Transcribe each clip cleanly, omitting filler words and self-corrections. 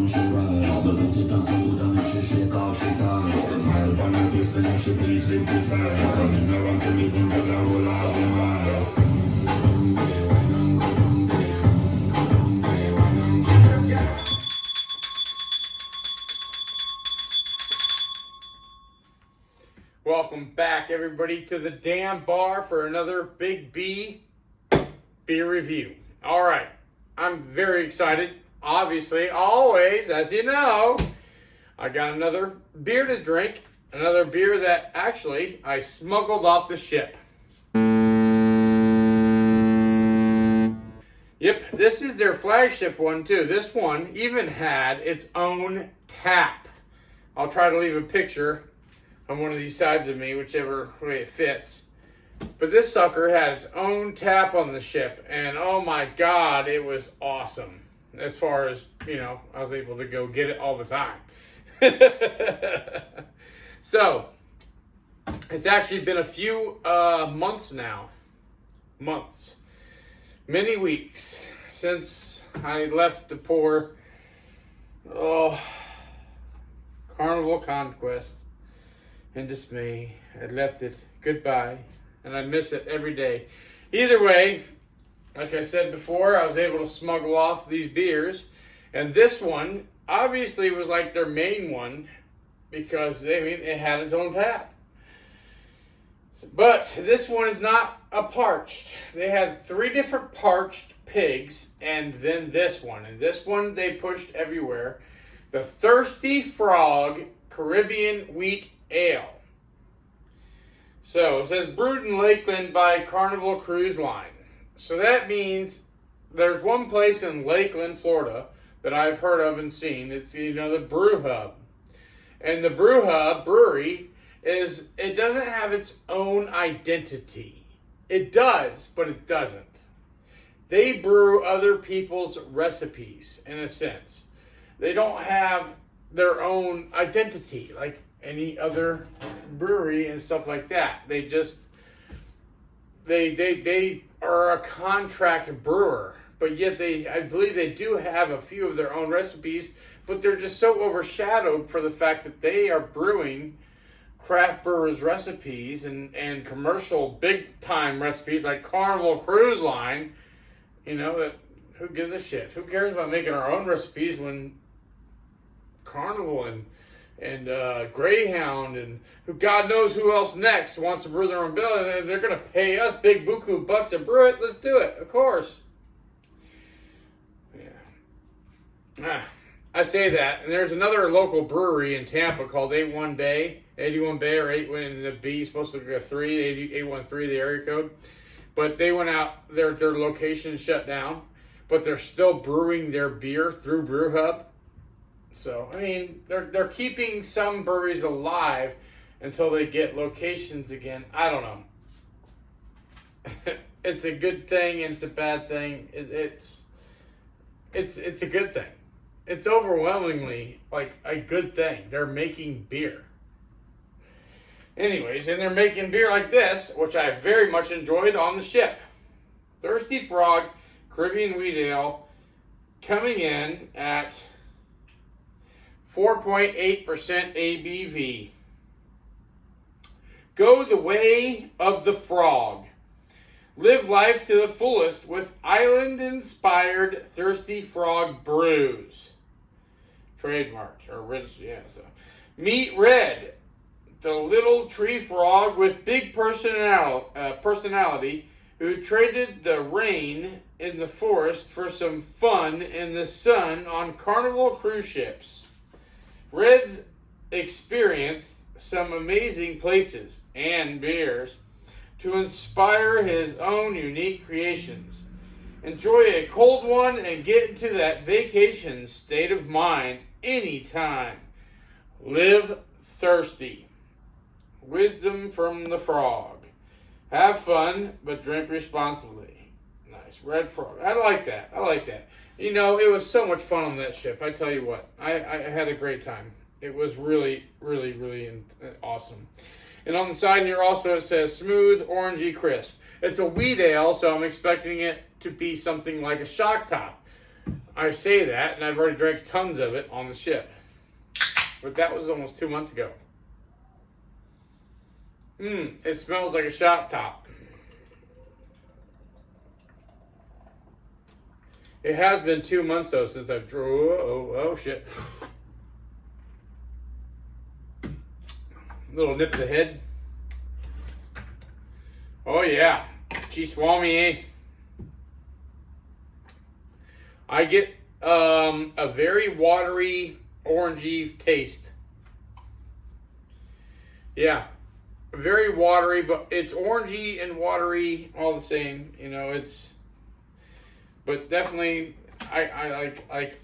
方是 rise 的攻击当速度当你是学高是 dice Smile upon your face when you should please be precise Coming around to me think that I will out in eyes Welcome back, everybody, to the damn bar for another Big B beer review. All right, I'm very excited. Obviously, always, as you know, I got another beer to drink. Another beer that actually I smuggled off the ship. Yep, this is their flagship one too. This one even had its own tap. I'll try to leave a picture on one of these sides of me, whichever way it fits. But this sucker had its own tap on the ship, and oh my god, it was awesome. As far as, you know, I was able to go get it all the time. So, it's actually been a few months now. Months. Many weeks since I left the poor Carnival Conquest. In dismay, I left it. Goodbye. And I miss it every day. Either way, like I said before, I was able to smuggle off these beers. And this one obviously was like their main one because, I mean, it had its own tap. But this one is not a parched. They had 3 different parched pigs and then this one. And this one they pushed everywhere. The Thirsty Frog Caribbean Wheat Ale. So it says brewed in Lakeland by Carnival Cruise Line. So that means there's one place in Lakeland, Florida that I've heard of and seen. It's, you know, the Brew Hub. And the Brew Hub brewery it doesn't have its own identity. It does, but it doesn't. They brew other people's recipes in a sense. They don't have their own identity like any other brewery and stuff like that. They are a contract brewer, but yet I believe they do have a few of their own recipes, but they're just so overshadowed for the fact that they are brewing craft brewers recipes and commercial big time recipes like Carnival Cruise Line. You know, that who gives a shit? Who cares about making our own recipes when Carnival and Greyhound and God knows who else next wants to brew their own beer, and they're going to pay us big buku bucks to brew it. Let's do it, of course. Yeah. I say that, and there's another local brewery in Tampa called 81 Bay or 81 the B, supposed to be a 813, the area code. But they went out, their location shut down, but they're still brewing their beer through Brew Hub. So, I mean, they're keeping some breweries alive until they get locations again. I don't know. It's a good thing and it's a bad thing. It's a good thing. It's overwhelmingly like a good thing. They're making beer. Anyways, and they're making beer like this, which I very much enjoyed on the ship. Thirsty Frog Caribbean Wheat Ale coming in at 4.8% ABV. Go the way of the frog. Live life to the fullest with island-inspired Thirsty Frog brews. Trademarked, or registered, yeah. So. Meet Red, the little tree frog with big personality who traded the rain in the forest for some fun in the sun on Carnival cruise ships. Red's experienced some amazing places and beers to inspire his own unique creations. Enjoy a cold one and get into that vacation state of mind anytime. Live thirsty. Wisdom from the frog. Have fun, but drink responsibly. Nice. Red Frog. I like that. You know, it was so much fun on that ship. I tell you what. I had a great time. It was really, really, really awesome. And on the side here also it says smooth, orangey, crisp. It's a wheat ale, so I'm expecting it to be something like a shock top. I say that, and I've already drank tons of it on the ship. But that was almost 2 months ago. It smells like a shop top. It has been 2 months, though, since I've drew. Oh, shit. Little nip to the head. Oh, yeah. Cheese swami, eh? I get a very watery, orangey taste. Yeah. Very watery, but it's orangey and watery all the same. You know, it's... But definitely, I like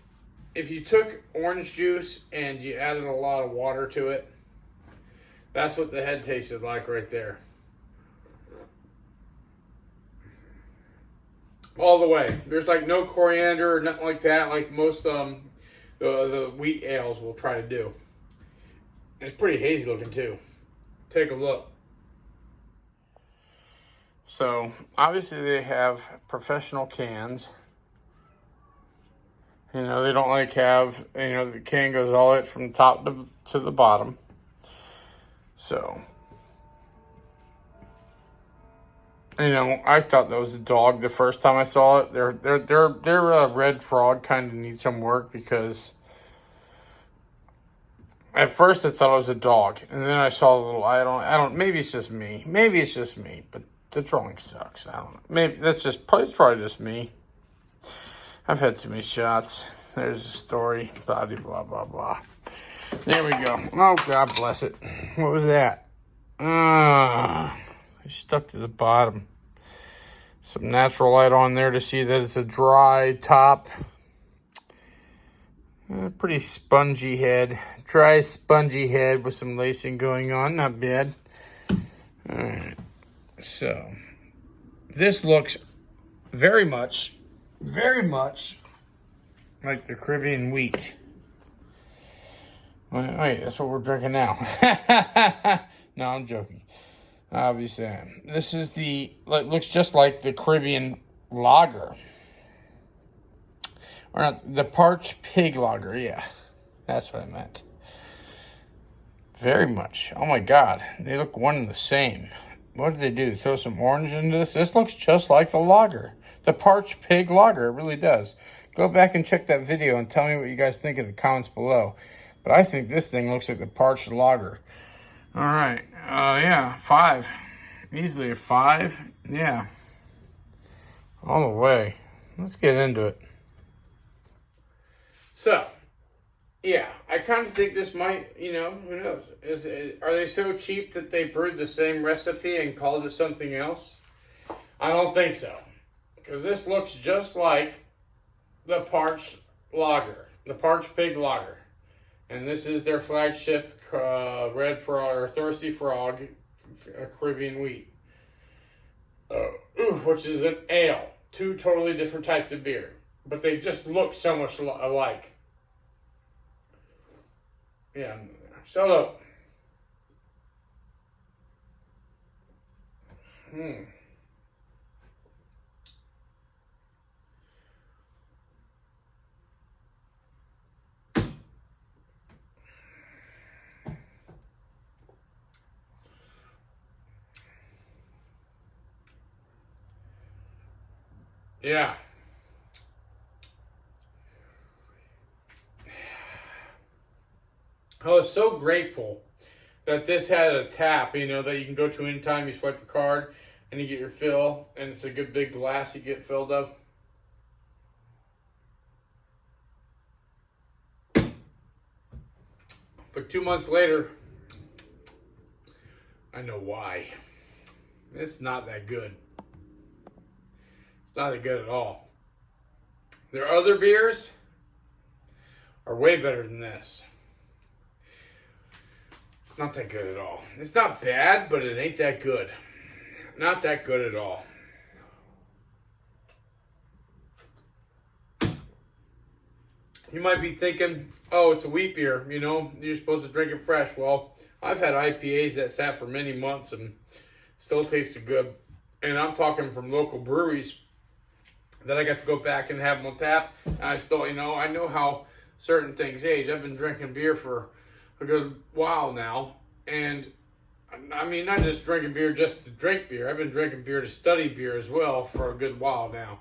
if you took orange juice and you added a lot of water to it, that's what the head tasted like right there. All the way. There's like no coriander or nothing like that, like most the wheat ales will try to do. It's pretty hazy looking too. Take a look. So obviously they have professional cans. You know, they don't like have, you know, the can goes all the way from the top to the bottom. So, you know, I thought that was a dog the first time I saw it. Their red frog kind of needs some work because at first I thought it was a dog, and then I saw a little. I don't. Maybe it's just me. But the drawing sucks. I don't know. Maybe it's probably just me. I've had too many shots. There's a story. Blah blah blah blah. There we go. Oh, God bless it. What was that? It's stuck to the bottom. Some natural light on there to see that it's a dry top. Pretty spongy head. Dry, spongy head with some lacing going on. Not bad. Alright. So, this looks very much like the Caribbean wheat. Wait, that's what we're drinking now. No, I'm joking. Obviously, this is looks just like the Caribbean lager. Or not, the parched pig lager, yeah. That's what I meant. Very much. Oh my God, they look one and the same. What did they do? Throw some orange into this? This looks just like the lager. The parched pig lager, it really does. Go back and check that video and tell me what you guys think in the comments below. But I think this thing looks like the parched lager. All right. Yeah, 5. Easily a 5. Yeah. All the way. Let's get into it. So, yeah, I kind of think this might, you know, who knows? Are they so cheap that they brewed the same recipe and called it something else? I don't think so. Because this looks just like the parched lager, the parched pig lager. And this is their flagship Red Frog, or Thirsty Frog, Caribbean wheat. Which is an ale. 2 totally different types of beer. But they just look so much alike. Yeah, shut up. Yeah. I was so grateful that this had a tap, you know, that you can go to anytime you swipe your card and you get your fill, and it's a good big glass you get filled of. But 2 months later, I know why. It's not that good. It's not that good at all. Their other beers are way better than this. It's not that good at all. It's not bad, but it ain't that good. Not that good at all. You might be thinking, oh, it's a wheat beer, you know, you're supposed to drink it fresh. Well, I've had IPAs that sat for many months and still tasted good. And I'm talking from local breweries that I got to go back and have them on tap. And I still, I know how certain things age. I've been drinking beer for a good while now. And I mean, not just drinking beer just to drink beer. I've been drinking beer to study beer as well for a good while now.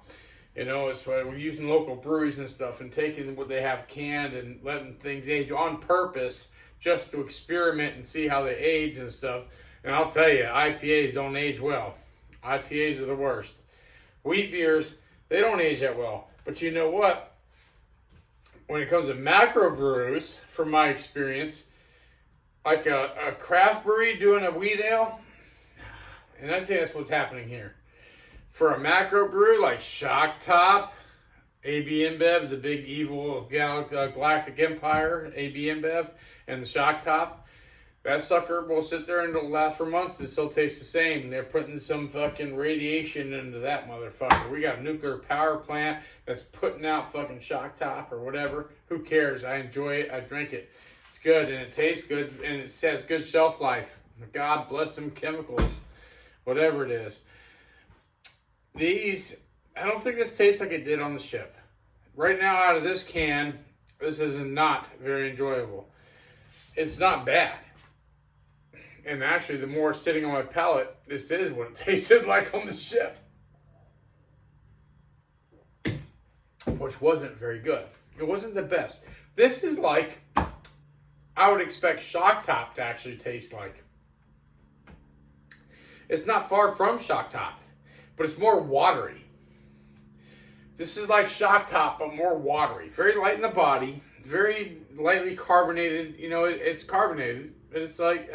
It's why we're using local breweries and stuff and taking what they have canned and letting things age on purpose just to experiment and see how they age and stuff. And I'll tell you, IPAs don't age well. IPAs are the worst. Wheat beers, they don't age that well. But you know what? When it comes to macro brews, from my experience, like a craft brewery doing a wheat ale, and I think that's what's happening here. For a macro brew like Shock Top, AB InBev, the big evil galactic empire, AB InBev, and the Shock Top, that sucker will sit there and it'll last for months and still taste the same. They're putting some fucking radiation into that motherfucker. We got a nuclear power plant that's putting out fucking Shock Top or whatever. Who cares? I enjoy it. I drink it. It's good and it tastes good and it has good shelf life. God bless them chemicals. Whatever it is. These, I don't think this tastes like it did on the ship. Right now, out of this can, this is not very enjoyable. It's not bad. And actually, the more sitting on my palate, this is what it tasted like on the ship. Which wasn't very good. It wasn't the best. This is like, I would expect Shock Top to actually taste like. It's not far from Shock Top, but it's more watery. This is like Shock Top, but more watery. Very light in the body, very lightly carbonated. It's carbonated, but it's like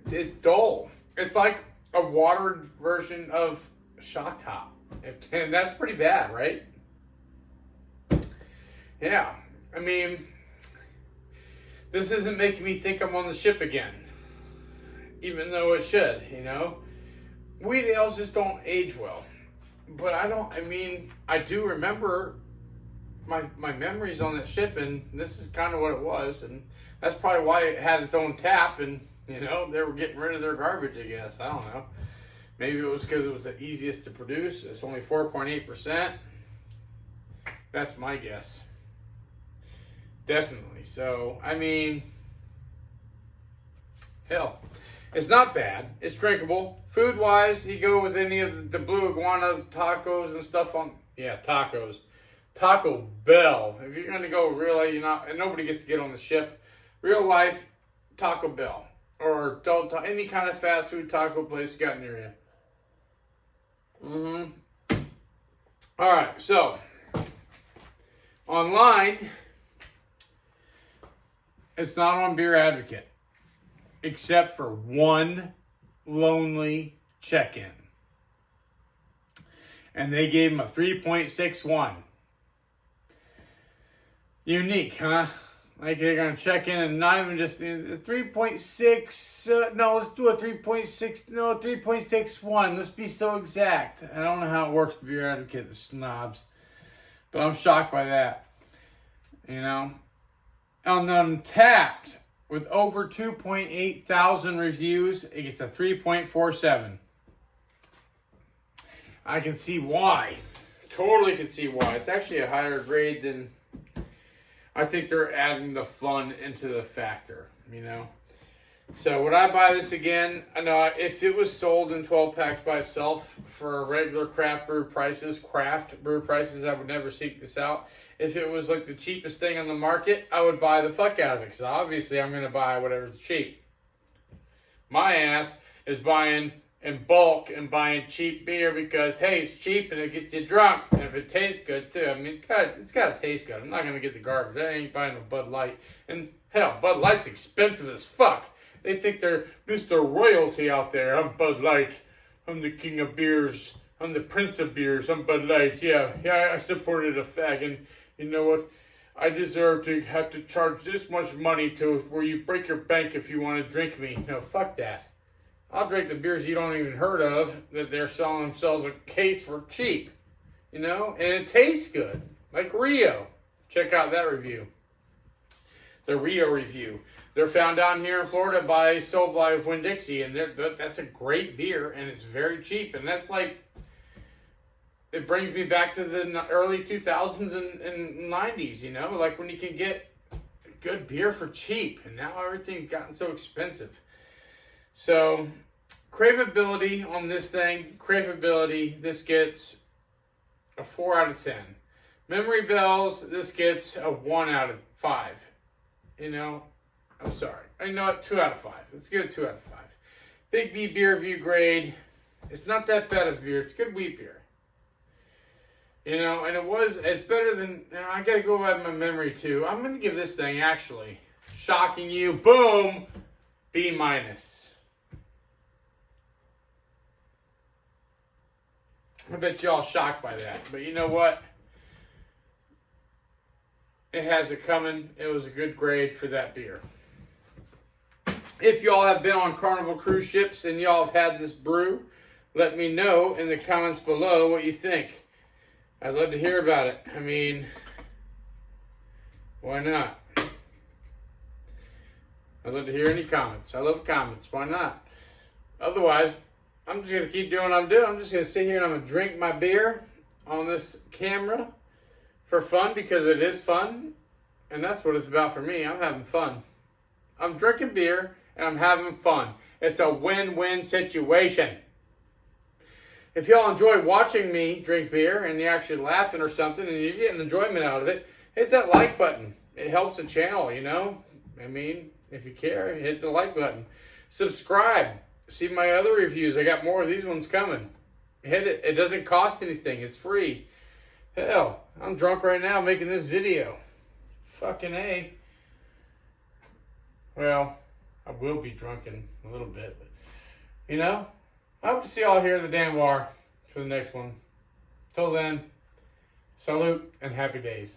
it's dull. It's like a watered version of Shock Top, and that's pretty bad, right? Yeah, I mean, this isn't making me think I'm on the ship again. Even though it should, Wheat ales just don't age well. But I do remember my memories on that ship, and this is kind of what it was. And that's probably why it had its own tap, and, they were getting rid of their garbage, I guess. I don't know. Maybe it was because it was the easiest to produce. It's only 4.8%. That's my guess. Definitely. So, hell. It's not bad. It's drinkable. Food-wise, you go with any of the Blue Iguana tacos and stuff on... Yeah, tacos. Taco Bell. If you're going to go really, and nobody gets to get on the ship. Real life, Taco Bell. Or any kind of fast food taco place you got near you. Alright, so... Online, it's not on Beer Advocate. Except for one lonely check-in. And they gave him a 3.61. Unique, huh? Like they're going to check in and not even just 3.6. No, let's do a 3.6. No, 3.61. Let's be so exact. I don't know how it works to be Beer Advocate, the snobs. But I'm shocked by that. On Untapped, with over 2.8 thousand reviews, it gets a 3.47. I can see why. Totally can see why. It's actually a higher grade than... I think they're adding the fun into the factor, So would I buy this again? I know if it was sold in 12 packs by itself for regular craft brew prices, I would never seek this out. If it was like the cheapest thing on the market, I would buy the fuck out of it because obviously I'm going to buy whatever's cheap. My ass is buying in bulk and buying cheap beer because, hey, it's cheap and it gets you drunk. And if it tastes good, too. It's got to taste good. I'm not going to get the garbage. I ain't buying a Bud Light. And, hell, Bud Light's expensive as fuck. They think they're Mr. Royalty out there. I'm Bud Light. I'm the king of beers. I'm the prince of beers. I'm Bud Light. Yeah, I supported a fag. And you know what? I deserve to have to charge this much money to where you break your bank if you want to drink me. No, fuck that. I'll drink the beers you don't even heard of that they're selling themselves a case for cheap. And it tastes good. Like Rio. Check out that review. The Rio review. They're found down here in Florida sold by Winn-Dixie, and that's a great beer, and it's very cheap. And that's like, it brings me back to the early 2000s and 90s, you know, like when you can get good beer for cheap, and now everything's gotten so expensive. So, craveability on this thing, this gets a 4 out of 10. Memory bells, this gets a 1 out of 5. You know, I'm sorry. I know it, 2 out of 5. Let's give it 2 out of 5. Big B beer review grade. It's not that bad of beer. It's good wheat beer. You know, and it's better than, I gotta go by my memory too. I'm gonna give this thing, actually, shocking you, boom, B minus. I bet y'all shocked by that. But you know what? It has it coming. It was a good grade for that beer. If y'all have been on Carnival cruise ships and y'all have had this brew, let me know in the comments below what you think. I'd love to hear about it. I mean, why not? I'd love to hear any comments. I love comments. Why not? Otherwise, I'm just going to keep doing what I'm doing. I'm just going to sit here and I'm going to drink my beer on this camera for fun, because it is fun. And that's what it's about for me. I'm having fun. I'm drinking beer and I'm having fun. It's a win-win situation. If y'all enjoy watching me drink beer and you're actually laughing or something and you're getting enjoyment out of it, hit that like button. It helps the channel, you know. I mean, if you care, hit the like button. Subscribe. See my other reviews. I got more of these ones coming. Hit it. It doesn't cost anything. It's free. Hell, I'm drunk right now making this video. Fucking A. Well, I will be drunk in a little bit. But, you know, I hope to see y'all here in the damn war for the next one. Till then, salute and happy days.